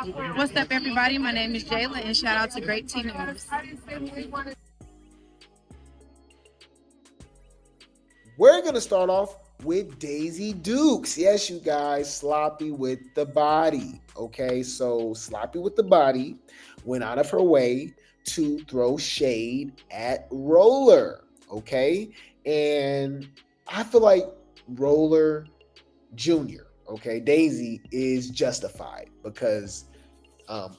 What's up, everybody? My name is Jayla, and shout out to Grape News. We're going to start off with Daisy Dukes. Yes, you guys, sloppy with the body. Okay, so sloppy with the body went out of her way to throw shade at Roller. Okay, and I feel like Roller Jr., okay, Daisy is justified because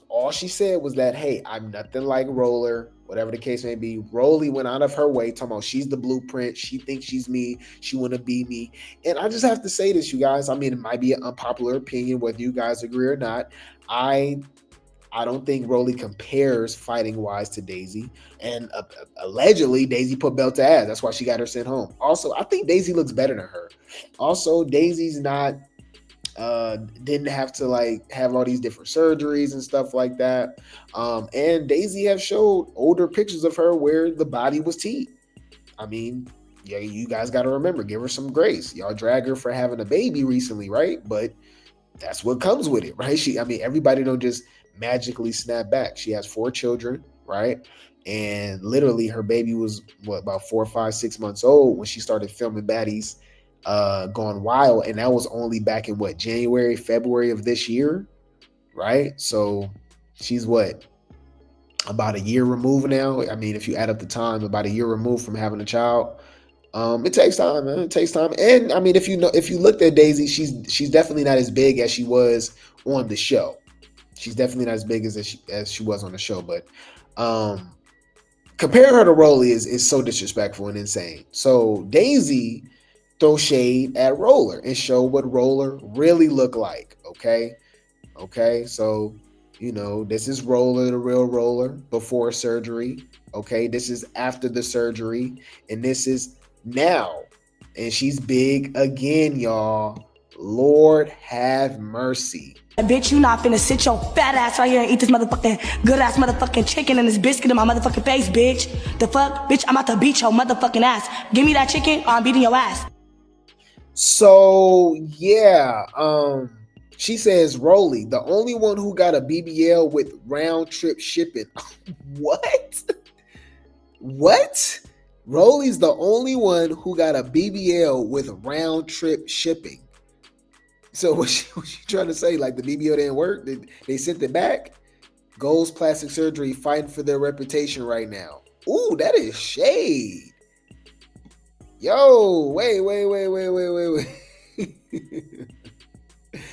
all she said was that, hey, I'm nothing like Roller, whatever the case may be. Rollie went out of her way talking about she's the blueprint. She thinks she's me. She want to be me. And I just have to say this, you guys. I mean, it might be an unpopular opinion, whether you guys agree or not. I don't think Rollie compares fighting wise to Daisy. And allegedly, Daisy put belt to ass. That's why she got her sent home. Also, I think Daisy looks better than her. Also, Daisy's not didn't have to like have all these different surgeries and stuff like that. And Daisy have showed older pictures of her where the body was teed. I mean, yeah, you guys got to remember, give her some grace. Y'all drag her for having a baby recently, right? But that's what comes with it, right? Everybody don't just magically snap back. She has 4 children, right? And literally her baby was about 4, 5, 6 months old when she started filming baddies gone wild, and that was only back in January, February of this year, right? So she's about a year removed now. I mean, if you add up the time, about a year removed from having a child. It takes time, man. It takes time. And I mean, if you looked at Daisy, she's definitely not as big as she was on the show. She's definitely not as big as she was on the show, but comparing her to Rollie is so disrespectful and insane. So Daisy throw shade at Roller and show what Roller really looked like. Okay. So, this is Roller, the real Roller before surgery. Okay. This is after the surgery. And this is now. And she's big again, y'all. Lord have mercy. Bitch, you not finna sit your fat ass right here and eat this motherfucking good ass motherfucking chicken and this biscuit in my motherfucking face, bitch. The fuck? Bitch, I'm about to beat your motherfucking ass. Give me that chicken or I'm beating your ass. So yeah, she says Rollie, the only one who got a BBL with round trip shipping. What? Rollie's the only one who got a BBL with round trip shipping. So what she trying to say? Like the BBL didn't work? They sent it back? Goals plastic surgery fighting for their reputation right now. Ooh, that is shade. Yo, wait.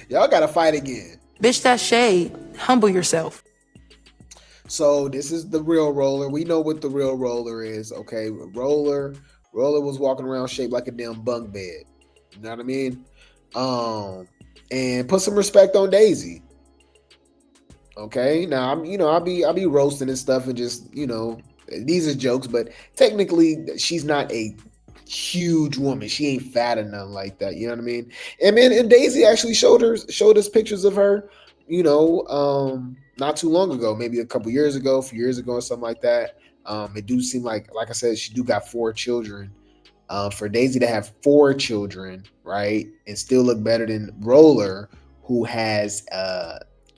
Y'all gotta fight again. Bitch, that's shade. Humble yourself. So this is the real Roller. We know what the real Roller is, okay? Roller was walking around shaped like a damn bunk bed. You know what I mean? And put some respect on Daisy. Okay, now I'll be roasting and stuff and just these are jokes, but technically she's not a huge woman. She ain't fat or nothing like that. You know what I mean? And Daisy actually showed us pictures of her, not too long ago, maybe a couple years ago, a few years ago, or something like that. It do seem like I said, she do got 4 children. For Daisy to have 4 children, right, and still look better than Roller, who has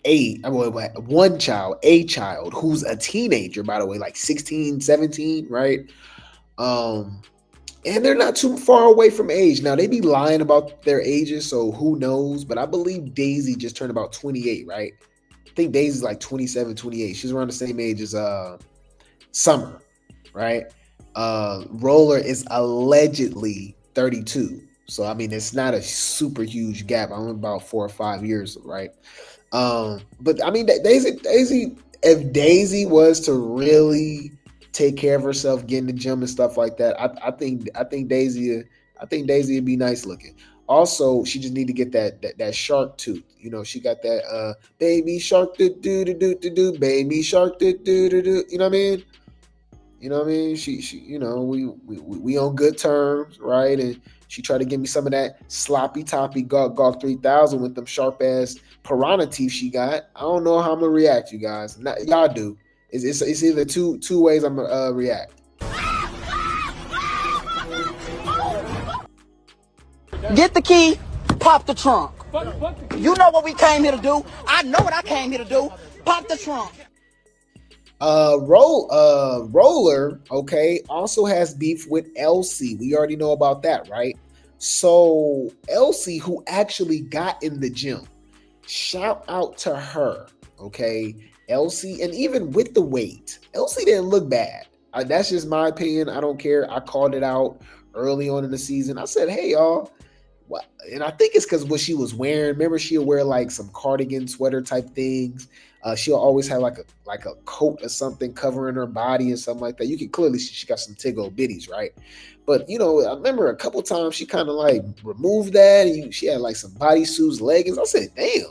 one child, a child who's a teenager, by the way, like 16, 17, right? And they're not too far away from age. Now, they be lying about their ages, so who knows? But I believe Daisy just turned about 28, right? I think Daisy's like 27, 28. She's around the same age as Summer, right? Roller is allegedly 32. So, I mean, it's not a super huge gap. I'm about 4 or 5 years, right? But, I mean, Daisy, if Daisy was to really take care of herself, get in the gym and stuff like that, I think Daisy would be nice looking. Also, she just need to get that shark tooth. She got that baby shark do do do do do baby shark do do do do. You know what I mean? She we on good terms, right? And she tried to give me some of that sloppy toppy Gawk 3000 with them sharp ass piranha teeth she got. I don't know how I'm gonna react, you guys. Y'all do. It's either two ways I'm gonna react. Get the key. Pop the trunk. You know what we came here to do. I know what I came here to do. Pop the trunk. Roller, okay, also has beef with Elsie. We already know about that, right? So Elsie, who actually got in the gym, shout out to her, okay? Elsie, and even with the weight, Elsie didn't look bad. That's just my opinion. I don't care. I called it out early on in the season. I said, hey, y'all. And I think it's because what she was wearing. Remember, she'll wear like some cardigan sweater type things. She'll always have like a coat or something covering her body or something like that. You can clearly see she got some tiggle bitties, right? But I remember a couple times she kind of like removed that, and she had like some bodysuits, leggings. I said, damn.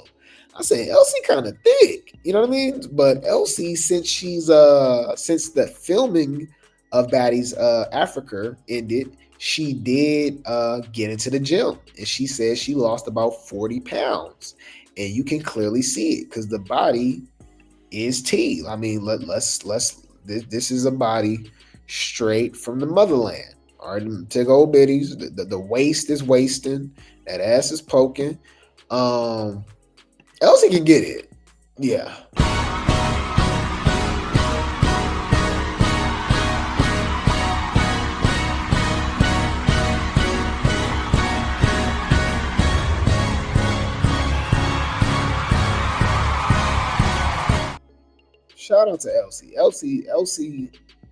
I said, Elsie kind of thick, you know what I mean? But Elsie, since the filming of Baddies Africa ended, she did get into the gym, and she said she lost about 40 pounds, and you can clearly see it because the body is T. I mean, this is a body straight from the motherland. All right, take old biddies. The waist is wasting, that ass is poking. Elsie can get it. Yeah. Shout out to Elsie.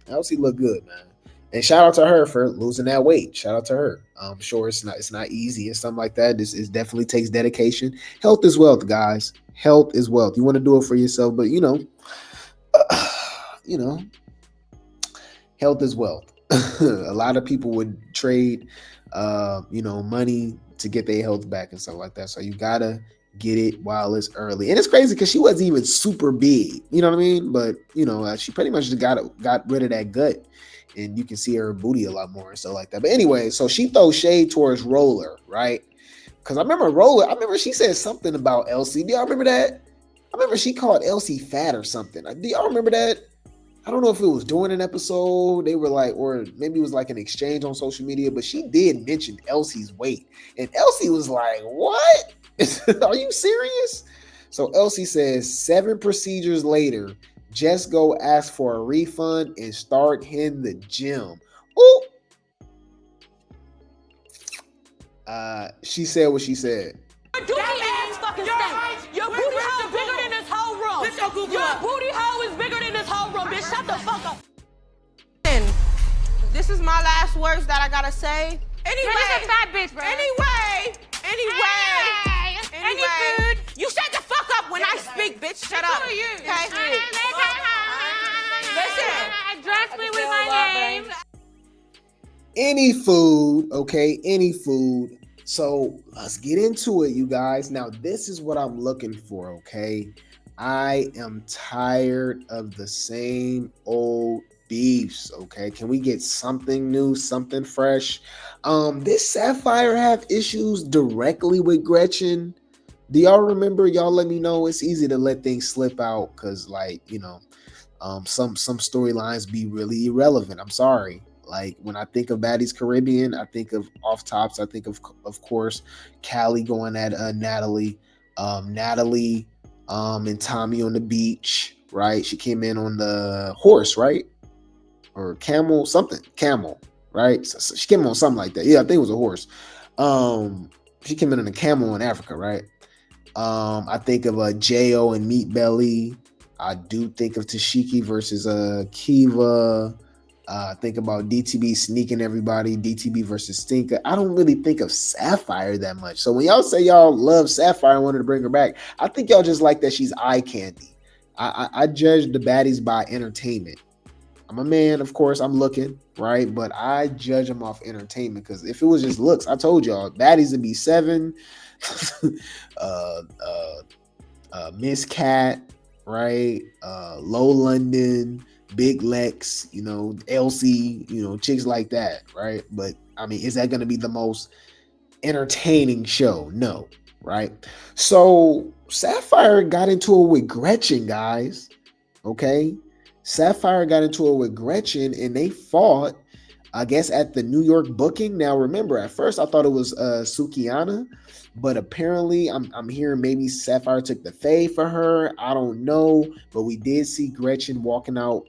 Elsie looked good, man. And shout out to her for losing that weight. Shout out to her. I'm sure it's not easy and something like that. This definitely takes dedication. Health is wealth, guys. Health is wealth. You want to do it for yourself, but health is wealth. A lot of people would trade money to get their health back and stuff like that. So you gotta get it while it's early. And it's crazy because she wasn't even super big, you know what I mean? But she pretty much just got rid of that gut. And you can see her booty a lot more and stuff like that. But anyway, so she throws shade towards Roller, right? Because I remember she said something about Elsie. Do y'all remember that? I remember she called Elsie fat or something. Do y'all remember that? I don't know if it was during an episode. They were like, or maybe it was like an exchange on social media, but she did mention Elsie's weight. And Elsie was like, what? Are you serious? So Elsie says 7 procedures later, just go ask for a refund and start hitting the gym. Ooh. She said what she said. Your booty ass fucking stinks. Your booty hole is bigger than this whole room. Your booty hole is bigger than this whole room, bitch. Shut the fuck up. This is my last words that I gotta say. Anyway, you're just a fat bitch, bro. Anyway. Any food? You shut the fuck up when I speak, bitch. Shut up. Who are you? Okay. Listen. Address me with my name. Any food, okay? Any food. So let's get into it, you guys. Now, this is what I'm looking for, okay? I am tired of the same old beefs, okay? Can we get something new, something fresh? This Sapphire have issues directly with Gretchen. Do y'all remember? Y'all let me know. It's easy to let things slip out because, some storylines be really irrelevant. I'm sorry. Like when I think of Baddies Caribbean, I think of Off Tops. I think of course, Callie going at Natalie, and Tommy on the beach, right? She came in on the horse, right? Or camel, right? So she came on something like that. Yeah, I think it was a horse. She came in on a camel in Africa, right? I think of J.O. and Meat Belly. I do think of Tashiki versus Kiva. Think about DTB sneaking everybody, DTB versus Stinker. I don't really think of Sapphire that much. So when y'all say y'all love Sapphire and wanted to bring her back, I think y'all just like that she's eye candy. I judge the baddies by entertainment. I'm a man, of course, I'm looking, right? But I judge them off entertainment because if it was just looks, I told y'all, baddies would be 7. Miss Cat, right? Low London, Big Lex, Elsie, chicks like that, right? But I mean, is that going to be the most entertaining show? No, right? So Sapphire got into it with Gretchen, guys. Okay, Sapphire got into it with Gretchen, and they fought. I guess at the New York booking. Now remember, at first I thought it was Sukiana, but apparently I'm hearing maybe Sapphire took the fade for her. I don't know, but we did see Gretchen walking out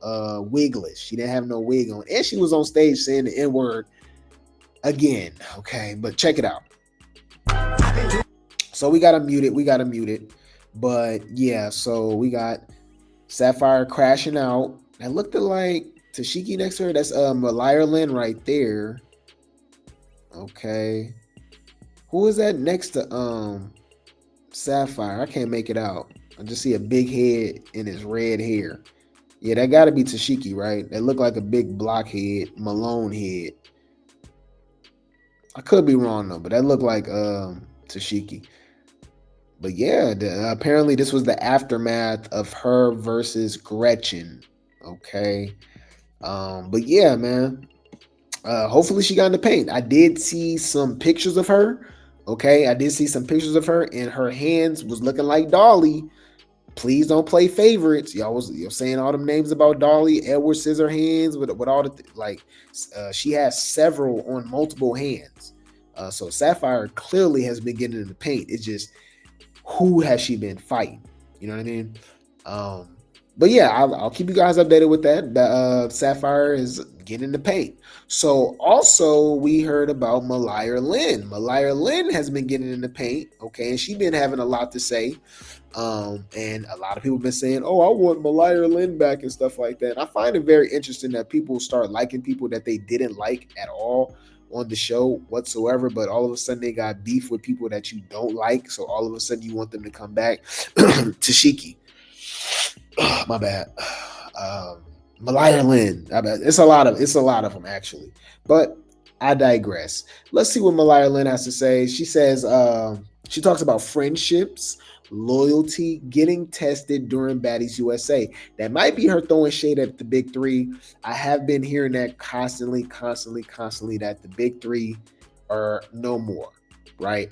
wigless. She didn't have no wig on, and she was on stage saying the N word again. Okay, but check it out. So we gotta mute it. But yeah, so we got Sapphire crashing out. That looked like Tashiki next to her. That's Mariah Lynn right there. Okay. Who is that next to Sapphire? I can't make it out. I just see a big head in his red hair. Yeah, that gotta be Tashiki, right? That looked like a big blockhead, Malone head. I could be wrong though, but that looked like Tashiki. But yeah, apparently this was the aftermath of her versus Gretchen. Okay. But yeah, man. Hopefully she got in the paint. I did see some pictures of her. Okay, I did see some pictures of her, and her hands was looking like Dolly. Please don't play favorites. Y'all was saying all them names about Dolly, Edward Scissorhands, with all the she has several on multiple hands. So Sapphire clearly has been getting in the paint. It's just, who has she been fighting? You know what I mean? But yeah, I'll keep you guys updated with that. Sapphire is getting in the paint. So also we heard about Mariah Lynn. Mariah Lynn has been getting in the paint, okay, and she's been having a lot to say. And a lot of people have been saying, "Oh, I want Mariah Lynn back" and stuff like that. I find it very interesting that people start liking people that they didn't like at all on the show whatsoever, but all of a sudden they got beef with people that you don't like. So all of a sudden you want them to come back. Tashiki. My bad. Mariah Lynn. I bet it's a lot of them actually. But I digress. Let's see what Mariah Lynn has to say. She says she talks about friendships, loyalty, getting tested during Baddies USA. That might be her throwing shade at the big three. I have been hearing that constantly, that the big three are no more, right?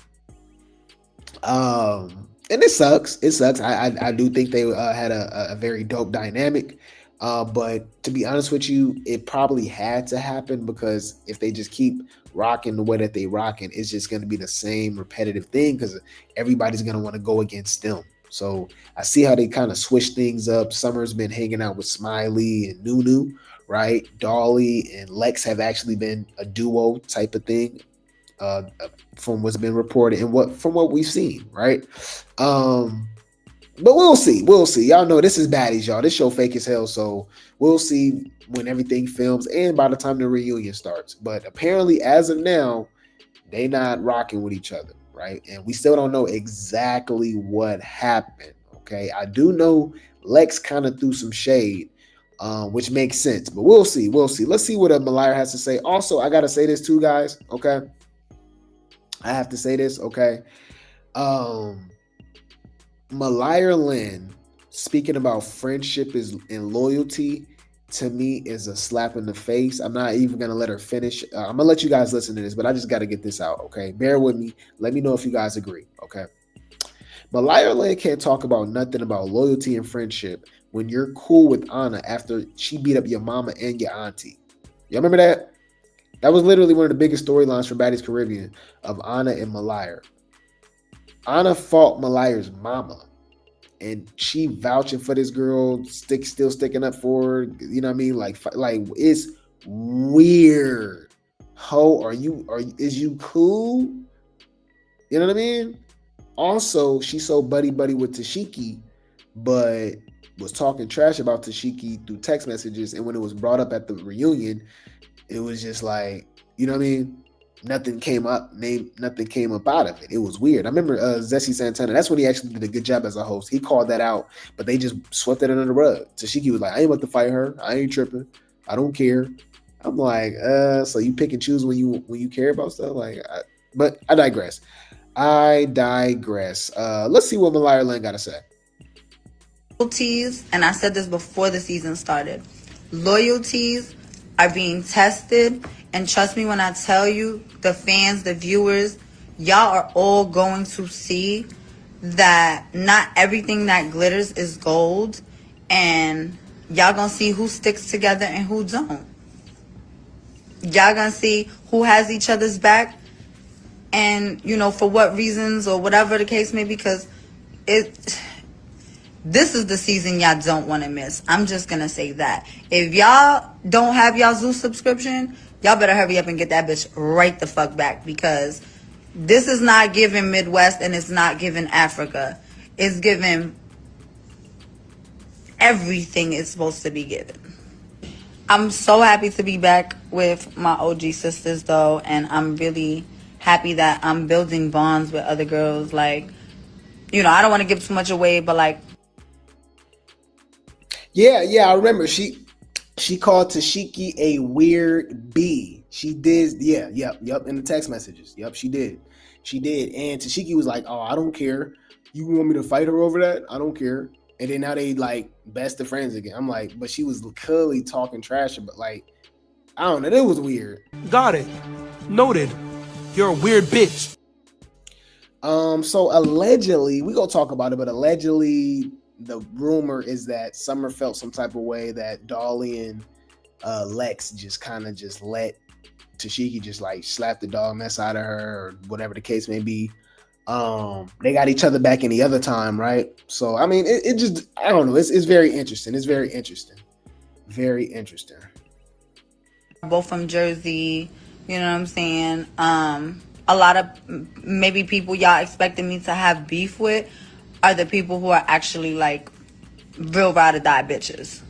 And it sucks. I do think they had a very dope dynamic. But to be honest with you, it probably had to happen, because if they just keep rocking the way that they rocking, it's just going to be the same repetitive thing, because everybody's going to want to go against them. So I see how they kind of switch things up. Summer's been hanging out with Smiley and Nunu, right? Dolly and Lex have actually been a duo type of thing. From what's been reported and from what we've seen, right? But we'll see. Y'all know this is Baddies, y'all. This show fake as hell, so we'll see when everything films and by the time the reunion starts. But apparently, as of now, they not rocking with each other, right? And we still don't know exactly what happened. Okay, I do know Lex kind of threw some shade, which makes sense. But we'll see. Let's see what Mariah has to say. Also, I gotta say this too, guys. Okay. I have to say this, okay? Mariah Lynn, speaking about friendship and loyalty, to me is a slap in the face. I'm not even going to let her finish. I'm going to let you guys listen to this, but I just got to get this out, okay? Bear with me. Let me know if you guys agree, okay? Mariah Lynn can't talk about nothing about loyalty and friendship when you're cool with Anna after she beat up your mama and your auntie. You remember that? That was literally one of the biggest storylines from Baddies Caribbean, of Anna and Mariah. Anna fought Mariah's mama, and she vouching for this girl, still sticking up for her. You know what I mean? Like it's weird. Ho, is you cool? You know what I mean? Also, she's so buddy with Tashiki, but was talking trash about Tashiki through text messages, and when it was brought up at the reunion, it was just like, you know what I mean? Nothing came up out of it. It was weird. I remember Zessie Santana, that's when he actually did a good job as a host. He called that out, but they just swept it under the rug. Tashiki was like, I ain't about to fight her. I ain't tripping. I don't care. I'm like, so you pick and choose when you care about stuff? But I digress. Let's see what Mariah Lynn got to say. Loyalties, and I said this before the season started, loyalties are being tested, and trust me when I tell you, the fans, the viewers, y'all are all going to see that not everything that glitters is gold, and y'all gonna see who sticks together and who don't. Y'all gonna see who has each other's back, and you know, for what reasons or whatever the case may be, because this is the season y'all don't want to miss. I'm just gonna say that. If y'all don't have y'all Zeus subscription, y'all better hurry up and get that bitch right the fuck back, because this is not giving Midwest and it's not giving Africa. It's giving everything it's supposed to be given. I'm so happy to be back with my OG sisters though, and I'm really happy that I'm building bonds with other girls. Like, you know, I don't want to give too much away, but like, yeah, I remember she called Tashiki a weird bee. She did, yep, in the text messages. Yep, she did. And Tashiki was like, "Oh, I don't care. You want me to fight her over that? I don't care." And then now they like best of friends again. I'm like, but she was clearly talking trash, but like, I don't know, it was weird. Got it. Noted. You're a weird bitch. So allegedly, we gonna talk about it, but allegedly the rumor is that Summer felt some type of way that Dolly and Lex just kind of just let Tashiki just like slap the dog mess out of her or whatever the case may be. They got each other back any other time, right? So I mean, it just, I don't know. It's very interesting. It's very interesting. Very interesting. both from Jersey, you know what I'm saying? A lot of maybe people y'all expected me to have beef with are the people who are actually like real ride or die bitches.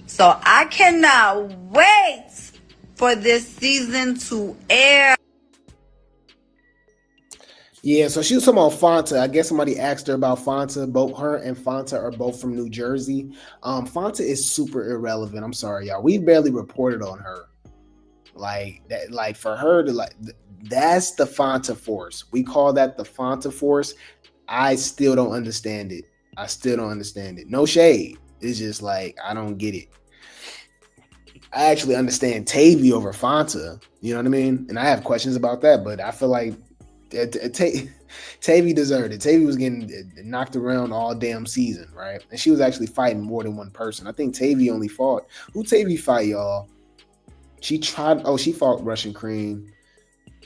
So I cannot wait for this season to air. Yeah, so she was talking about Fanta. I guess somebody asked her about Fanta. Both her and Fanta are both from New Jersey. Fanta is super irrelevant. I'm sorry, y'all. We barely reported on her. Like that, like for her to like, that's the Fanta force. We call that the Fanta force. I still don't understand it. No shade. It's just like, I don't get it. I actually understand Tavy over Fanta. You know what I mean? And I have questions about that, but I feel like Tavy deserved it. Tavy was getting knocked around all damn season, right? And she was actually fighting more than one person. I think Tavy only fought. Who Tavy fight, y'all? She fought Russian Cream,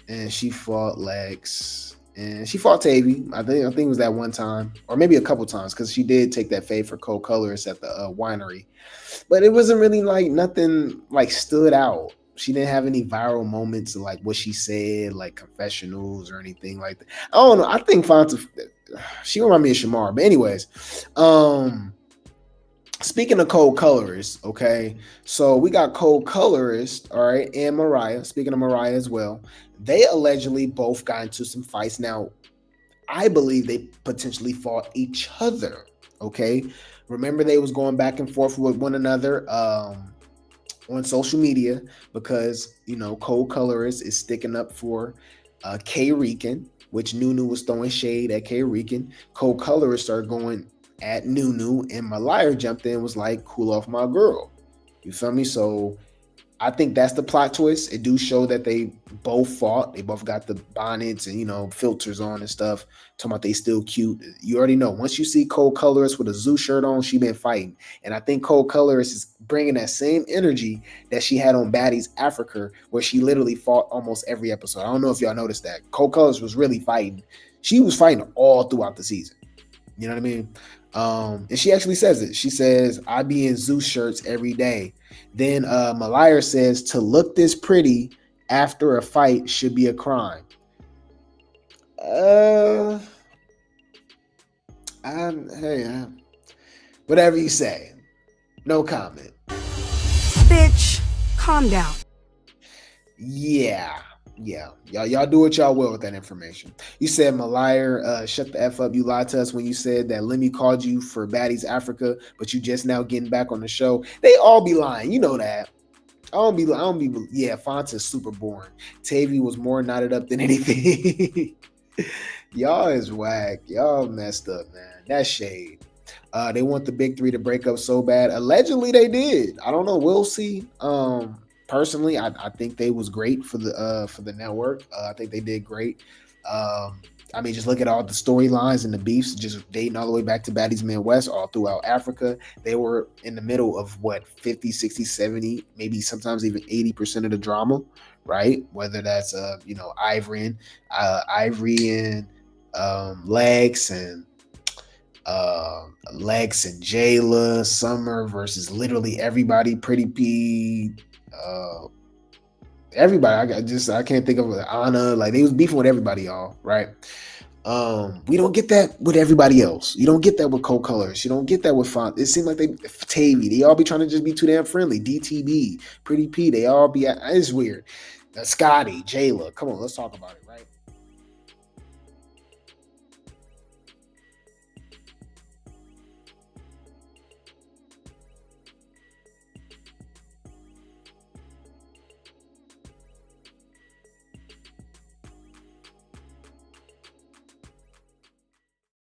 and she fought Lex, and she fought Tavy. I think it was that one time, or maybe a couple times, because she did take that fade for Kold colorist at the winery. But it wasn't really like nothing like stood out. She didn't have any viral moments of like what she said, like confessionals or anything like that. I don't know. I think Fanta, she reminded me of Shamar. But anyways, speaking of Kold colorist, okay, so we got Kold colorist, all right, and Mariah. Speaking of Mariah as well, they allegedly both got into some fights. Now, I believe they potentially fought each other, okay? Remember, they was going back and forth with one another on social media because, you know, Kold colorist is sticking up for K Rican, which Nunu was throwing shade at K Rican. Kold colorist started going at Nunu, and Mariah jumped in and was like, cool off my girl. You feel me? So I think that's the plot twist. It do show that they both fought. They both got the bonnets and, you know, filters on and stuff. Talking about they still cute. You already know. Once you see Kold colorist with a zoo shirt on, she been fighting. And I think Kold colorist is bringing that same energy that she had on Baddies Africa, where she literally fought almost every episode. I don't know if y'all noticed that. Kold colorist was really fighting. She was fighting all throughout the season. You know what I mean? And she actually says it. She says, I be in Zeus shirts every day. Then Mariah says, to look this pretty after a fight should be a crime. Whatever you say. No comment. Bitch, calm down. Yeah. Y'all do what y'all will with that information. You said, Mariah, shut the F up. You lied to us when you said that Lemmy called you for Baddies Africa, but you just now getting back on the show. They all be lying. You know that. Yeah, Fonta's super boring. Tavy was more knotted up than anything. Y'all is whack. Y'all messed up, man. That's shade. They want the big three to break up so bad. Allegedly, they did. I don't know. We'll see. Personally, I think they was great for the network. I think they did great. I mean, just look at all the storylines and the beefs, just dating all the way back to Baddies Midwest, all throughout Africa. They were in the middle of what, 50, 60, 70, maybe sometimes even 80% of the drama, right? Whether that's, Ivory and Lex and Jayla, Summer versus literally everybody, Pretty P, everybody. I can't think of Anna. Like, they was beefing with everybody, y'all, right? We don't get that with everybody else. You don't get that with Cold Colors. You don't get that with Font. It seemed like they all be trying to just be too damn friendly. DTB, Pretty P, they all be. It's weird. Scotty, Jayla, come on, let's talk about it.